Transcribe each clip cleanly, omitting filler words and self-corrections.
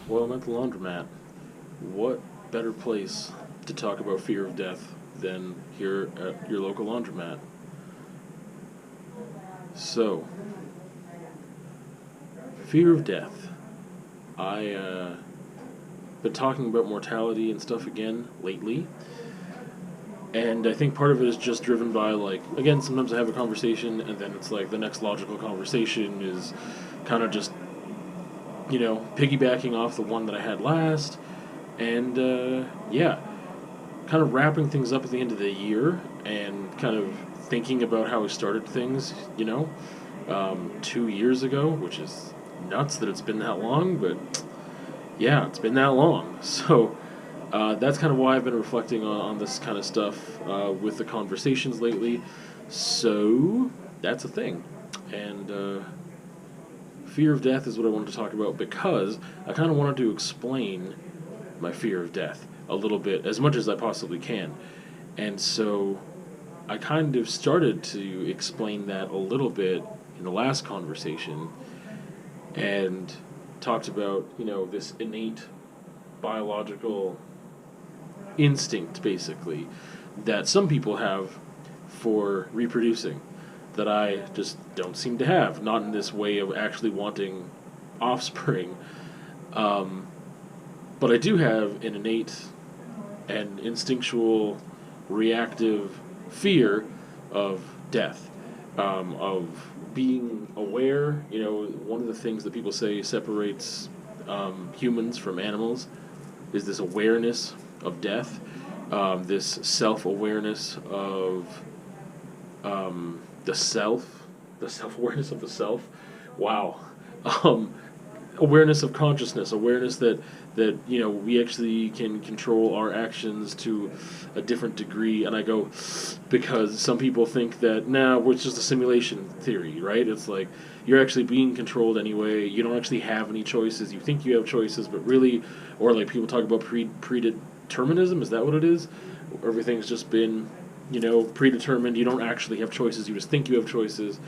Well, I'm at the laundromat. What better place to talk about fear of death than here at your local laundromat? So, fear of death. I been talking about mortality and stuff again lately, and I think part of it is just driven by again, sometimes I have a conversation and then it's like the next logical conversation is kind of just piggybacking off the one that I had last, and yeah, kind of wrapping things up at the end of the year and kind of thinking about how we started things, 2 years ago, which is nuts that it's been that long, but yeah, it's been that long. So that's kind of why I've been reflecting on this kind of stuff with the conversations lately. So that's a thing. And fear of death is what I wanted to talk about because I kind of wanted to explain my fear of death a little bit, as much as I possibly can. And so I kind of started to explain that a little bit in the last conversation and talked about, this innate biological instinct, basically, that some people have for reproducing that I just don't seem to have, not in this way of actually wanting offspring. But I do have an innate and instinctual reactive fear of death, of being aware. One of the things that people say separates humans from animals is this awareness of death, this self-awareness of the self-awareness of the self. Wow. Um, Awareness of consciousness, awareness that we actually can control our actions to a different degree. And I go, because some people think that it's just a simulation theory, right? It's like you're actually being controlled anyway. You don't actually have any choices. You think you have choices, but really, or like people talk about predeterminism. Is that what it is? Everything's just been predetermined. You don't actually have choices. You just think you have choices.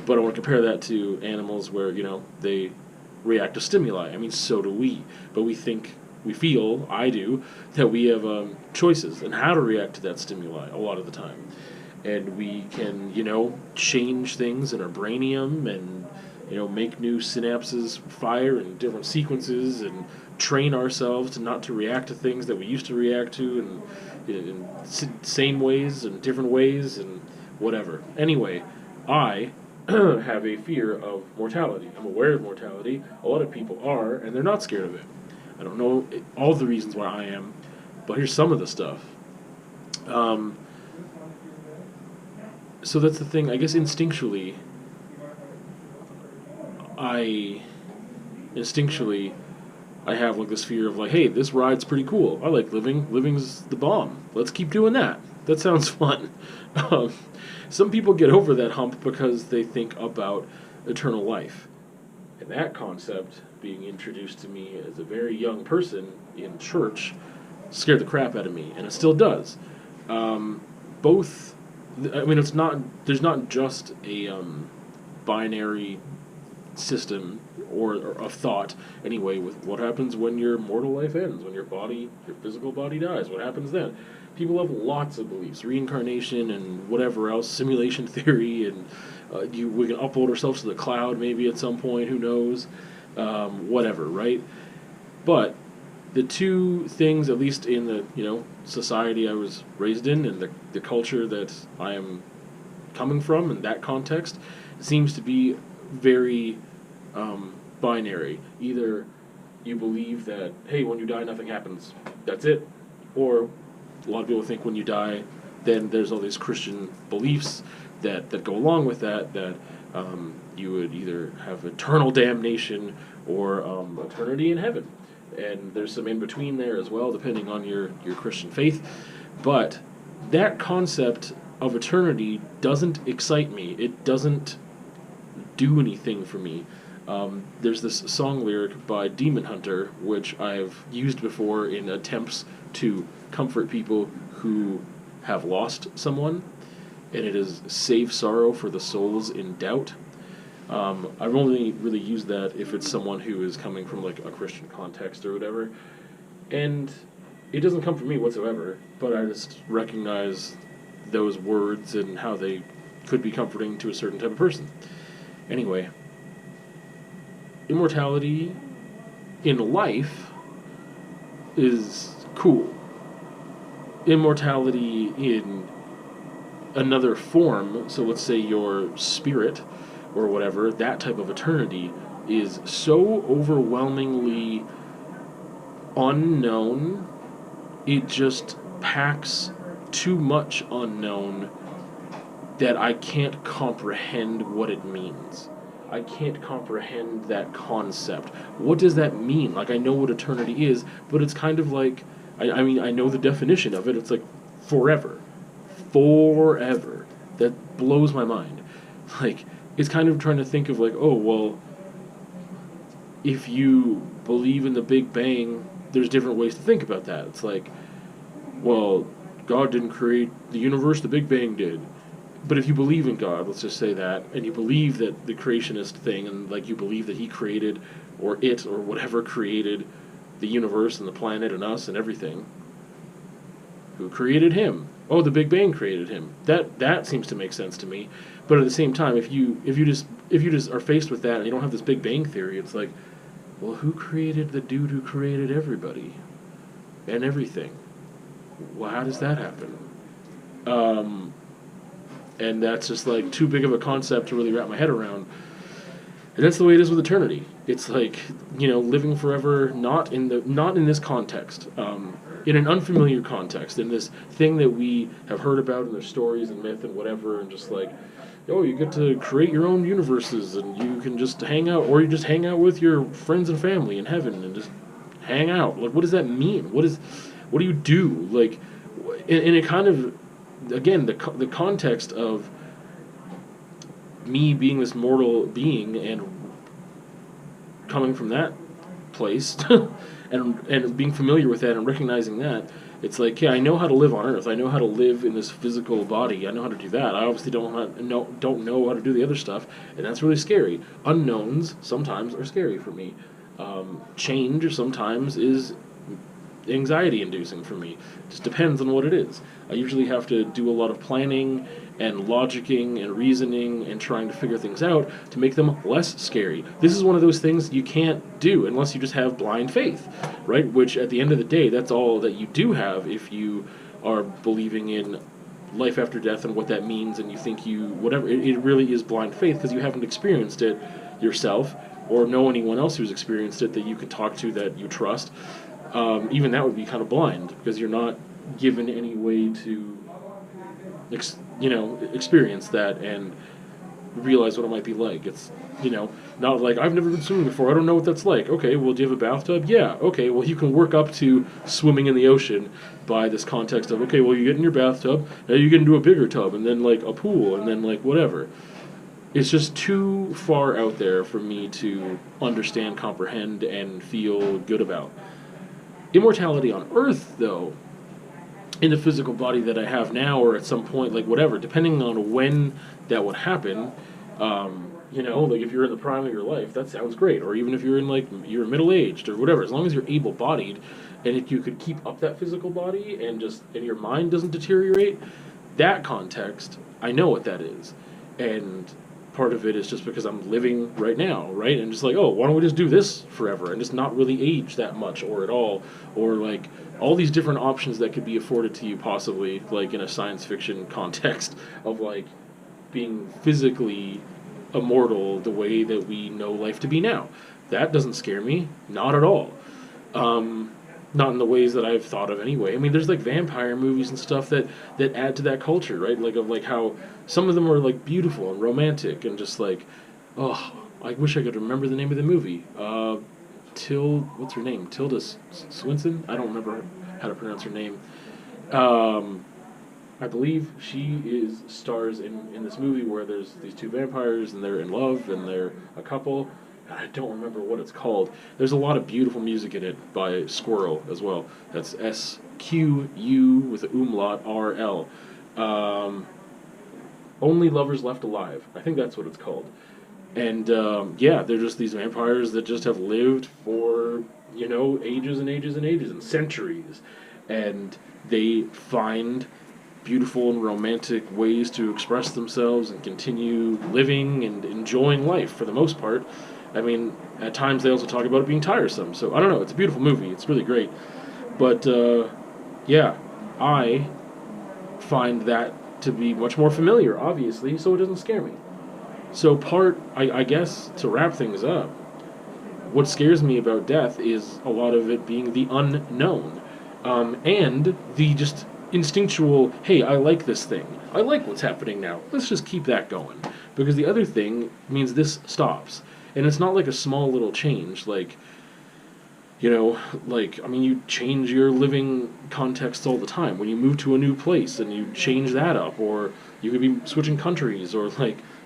But I want to compare that to animals where they react to stimuli. I mean, so do we. But we feel, I do, that we have choices and how to react to that stimuli a lot of the time. And we can, change things in our brainium and, make new synapses fire in different sequences and train ourselves not to react to things that we used to react to in same ways and different ways and whatever. Anyway, I have a fear of mortality. I'm aware of mortality. A lot of people are, and they're not scared of it. I don't know all the reasons why I am, but here's some of the stuff. So that's the thing. I guess I instinctually, I have this fear of hey, this ride's pretty cool. I like living. Living's the bomb. Let's keep doing that. That sounds fun. Um, some people get over that hump because they think about eternal life. And that concept, being introduced to me as a very young person in church, scared the crap out of me, and it still does. Both, I mean, there's not just a binary system or of thought anyway with what happens when your mortal life ends, when your physical body dies. What happens then? People have lots of beliefs, reincarnation and whatever else, simulation theory, and we can upload ourselves to the cloud maybe at some point. Who knows? Whatever, right? But the two things, at least in the society I was raised in and the culture that I am coming from in that context, seems to be very binary. Either you believe that, hey, when you die, nothing happens. That's it. Or a lot of people think when you die, then there's all these Christian beliefs that go along with that you would either have eternal damnation or eternity in heaven. And there's some in between there as well, depending on your Christian faith. But that concept of eternity doesn't excite me. It doesn't do anything for me. There's this song lyric by Demon Hunter, which I've used before in attempts to comfort people who have lost someone, and it is "Save sorrow for the souls in doubt." I've only really used that if it's someone who is coming from like a Christian context or whatever, and it doesn't come from me whatsoever. But I just recognize those words and how they could be comforting to a certain type of person. Anyway, immortality in life is cool. Immortality in another form, so let's say your spirit or whatever, that type of eternity is so overwhelmingly unknown, it just packs too much unknown that I can't comprehend what it means. I can't comprehend that concept. What does that mean? Like, I know what eternity is, but it's kind of like, I mean, I know the definition of it. It's like forever. Forever. That blows my mind. Like, it's kind of trying to think of like, oh, well, if you believe in the Big Bang, there's different ways to think about that. It's like, well, God didn't create the universe, the Big Bang did. But if you believe in God, let's just say that, and you believe that the creationist thing, and like you believe that He created, or it, or whatever created the universe and the planet and us and everything, who created Him? Oh, the Big Bang created Him. That seems to make sense to me. But at the same time, if you just are faced with that and you don't have this Big Bang theory, it's like, well, who created the dude who created everybody and everything? Well, how does that happen? And that's just like too big of a concept to really wrap my head around. And that's the way it is with eternity. It's like, living forever, not in this context, in an unfamiliar context, in this thing that we have heard about in their stories and myth and whatever, and just like, oh, you get to create your own universes, and you can just hang out, or you just hang out with your friends and family in heaven, and just hang out. Like, what does that mean? What do you do? Like, and it kind of, again, the context of me being this mortal being and coming from that place and being familiar with that and recognizing that, it's like, yeah, I know how to live on Earth. I know how to live in this physical body. I know how to do that. I obviously don't know how to do the other stuff, and that's really scary. Unknowns sometimes are scary for me. Change sometimes is anxiety-inducing for me. It just depends on what it is. I usually have to do a lot of planning and logicking and reasoning and trying to figure things out to make them less scary. This is one of those things you can't do unless you just have blind faith, right? Which, at the end of the day, that's all that you do have if you are believing in life after death and what that means, and you think whatever, it really is blind faith because you haven't experienced it yourself or know anyone else who's experienced it that you can talk to that you trust. Even that would be kind of blind because you're not given any way to, experience that and realize what it might be like. It's, not like, I've never been swimming before, I don't know what that's like. Okay, well, do you have a bathtub? Yeah. Okay, well, you can work up to swimming in the ocean by this context of, okay, well, you get in your bathtub, now you get into a bigger tub, and then, like, a pool, and then, like, whatever. It's just too far out there for me to understand, comprehend, and feel good about. Immortality on Earth, though, in the physical body that I have now, or at some point, like whatever, depending on when that would happen, like if you're in the prime of your life, that sounds great. Or even if you're in like you're middle-aged or whatever, as long as you're able-bodied, and if you could keep up that physical body and your mind doesn't deteriorate, that context, I know what that is, and part of it is just because I'm living right now, right? And just like, oh, why don't we just do this forever and just not really age that much or at all, or like all these different options that could be afforded to you possibly, like in a science fiction context of like being physically immortal the way that we know life to be now. That doesn't scare me, not at all. Not in the ways that I've thought of anyway. I mean, there's like vampire movies and stuff that add to that culture, right? Like of like how some of them are like beautiful and romantic and just like, oh, I wish I could remember the name of the movie. What's her name? Tilda Swinton? I don't remember how to pronounce her name. I believe she stars in this movie where there's these two vampires and they're in love and they're a couple. I don't remember what it's called. There's a lot of beautiful music in it by Squirrel as well. That's SQU with an umlaut RL. Only Lovers Left Alive. I think that's what it's called. And yeah, they're just these vampires that just have lived for, ages and ages and ages and centuries. And they find beautiful and romantic ways to express themselves and continue living and enjoying life for the most part. I mean, at times they also talk about it being tiresome. So I don't know. It's a beautiful movie. It's really great. But yeah, I find that to be much more familiar, obviously, so it doesn't scare me. So I guess, to wrap things up, what scares me about death is a lot of it being the unknown, and the just instinctual, hey, I like this thing. I like what's happening now. Let's just keep that going. Because the other thing means this stops. And it's not like a small little change, I mean, you change your living context all the time. When you move to a new place and you change that up, or you could be switching countries, or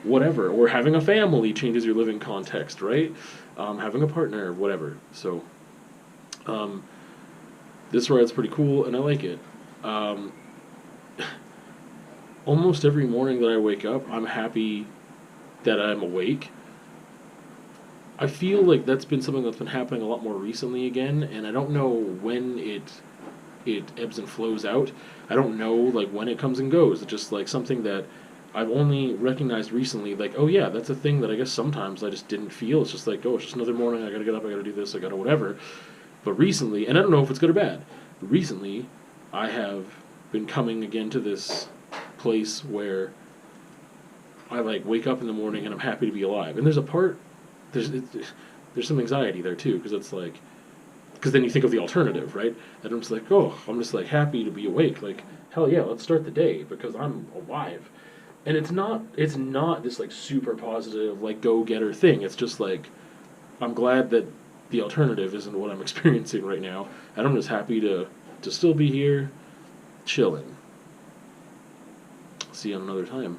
whatever, or having a family changes your living context, right? Having a partner, whatever. So, um, this ride's pretty cool, and I like it. Um, Almost every morning that I wake up, I'm happy that I'm awake. I feel like that's been something that's been happening a lot more recently again, and I don't know when it ebbs and flows out. I don't know when it comes and goes. It's just something that I've only recognized recently. Oh yeah, that's a thing that I guess sometimes I just didn't feel. It's just oh, it's just another morning. I gotta get up. I gotta do this. I gotta whatever. But recently, and I don't know if it's good or bad. But recently, I have been coming again to this place where I wake up in the morning and I'm happy to be alive. And there's there's some anxiety there too, because it's because then you think of the alternative, right? And I'm just oh, I'm just happy to be awake. Hell yeah, let's start the day because I'm alive. And it's not this super positive go getter thing. It's just I'm glad that the alternative isn't what I'm experiencing right now, and I'm just happy to still be here, chilling. See you on another time.